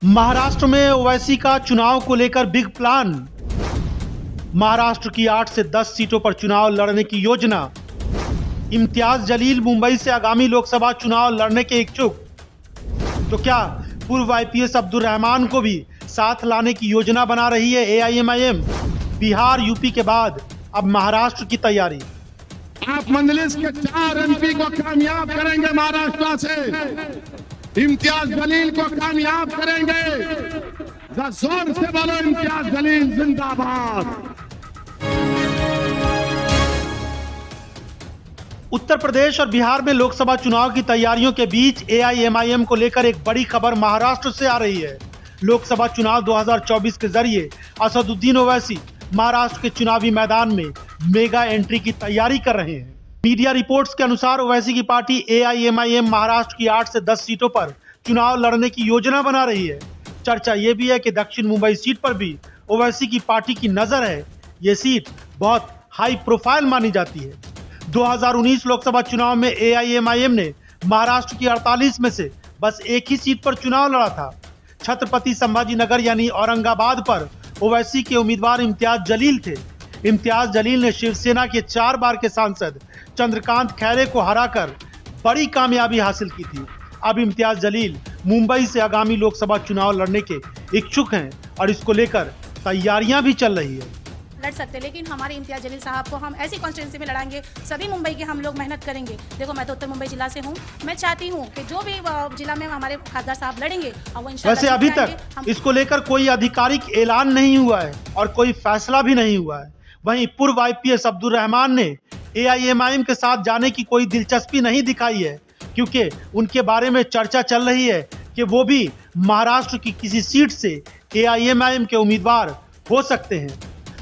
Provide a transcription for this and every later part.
महाराष्ट्र में ओवैसी का चुनाव को लेकर बिग प्लान। महाराष्ट्र की 8 से 10 सीटों पर चुनाव लड़ने की योजना। इम्तियाज जलील मुंबई से आगामी लोकसभा चुनाव लड़ने के इच्छुक। तो क्या पूर्व आईपीएस अब्दुल रहमान को भी साथ लाने की योजना बना रही है एआईएमआईएम? बिहार यूपी के बाद अब महाराष्ट्र की तैयारी। आप मंजलिस के 4 एमपी को कामयाब करेंगे महाराष्ट्र से, इम्तियाज जलील को कामयाब करेंगे। जोर से बोलो इम्तियाज जलील जिंदाबाद। उत्तर प्रदेश और बिहार में लोकसभा चुनाव की तैयारियों के बीच एआईएमआईएम को लेकर एक बड़ी खबर महाराष्ट्र से आ रही है। लोकसभा चुनाव 2024 के जरिए असदुद्दीन ओवैसी महाराष्ट्र के चुनावी मैदान में मेगा एंट्री की तैयारी कर रहे हैं। मीडिया रिपोर्ट्स के अनुसार ओवैसी की पार्टी एआईएमआईएम महाराष्ट्र की 8 से 10 सीटों पर चुनाव लड़ने की योजना बना रही है। चर्चा ये भी है कि दक्षिण मुंबई सीट पर भी ओवैसी की पार्टी की नजर है। ये सीट बहुत हाई प्रोफाइल मानी जाती है। 2019 लोकसभा चुनाव में एआईएमआईएम ने महाराष्ट्र की 48 में से बस एक ही सीट पर चुनाव लड़ा था। छत्रपति संभाजी नगर यानी औरंगाबाद पर ओवैसी के उम्मीदवार इम्तियाज जलील थे। इम्तियाज जलील ने शिवसेना के 4 बार के सांसद चंद्रकांत खैरे को हराकर बड़ी कामयाबी हासिल की थी। अब इम्तियाज जलील मुंबई से आगामी लोकसभा चुनाव लड़ने के इच्छुक हैं और इसको लेकर तैयारियां भी चल रही है। लड़ सकते, लेकिन हमारे इम्तियाज जलील साहब को हम ऐसी कॉन्स्टिट्यूंसी में लड़ाएंगे। सभी मुंबई के हम लोग मेहनत करेंगे। देखो, मैं तो उत्तर मुंबई जिला से हूँ। मैं चाहती हूँ कि जो भी जिला में हमारे खासदार साहब लड़ेंगे और वो इंशाल्लाह। वैसे अभी तक इसको लेकर कोई आधिकारिक ऐलान नहीं हुआ है और कोई फैसला भी नहीं हुआ है। वहीं पूर्व आईपीएस अब्दुल रहमान ने एआईएमआईएम के साथ जाने की कोई दिलचस्पी नहीं दिखाई है, क्योंकि उनके बारे में चर्चा चल रही है कि वो भी महाराष्ट्र की किसी सीट से एआईएमआईएम के उम्मीदवार हो सकते हैं।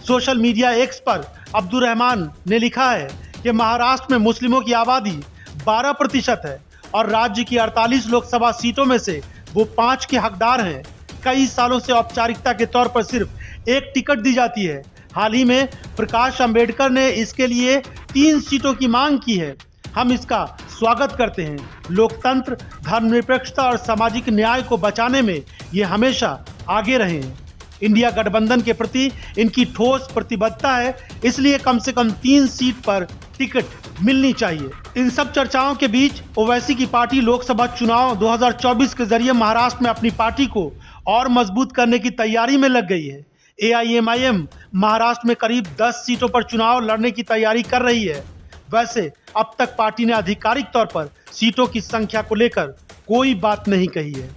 सोशल मीडिया एक्स पर अब्दुल रहमान ने लिखा है कि महाराष्ट्र में मुस्लिमों की आबादी 12% है और राज्य की 48 लोकसभा सीटों में से वो 5 के हकदार हैं। कई सालों से औपचारिकता के तौर पर सिर्फ एक टिकट दी जाती है। हाल ही में प्रकाश अंबेडकर ने इसके लिए 3 सीटों की मांग की है। हम इसका स्वागत करते हैं। लोकतंत्र, धर्मनिरपेक्षता और सामाजिक न्याय को बचाने में ये हमेशा आगे रहे हैं। इंडिया गठबंधन के प्रति इनकी ठोस प्रतिबद्धता है, इसलिए कम से कम 3 सीट पर टिकट मिलनी चाहिए। इन सब चर्चाओं के बीच ओवैसी की पार्टी लोकसभा चुनाव 2024 के जरिए महाराष्ट्र में अपनी पार्टी को और मजबूत करने की तैयारी में लग गई है। एआईएमआईएम महाराष्ट्र में करीब 10 सीटों पर चुनाव लड़ने की तैयारी कर रही है। वैसे अब तक पार्टी ने आधिकारिक तौर पर सीटों की संख्या को लेकर कोई बात नहीं कही है।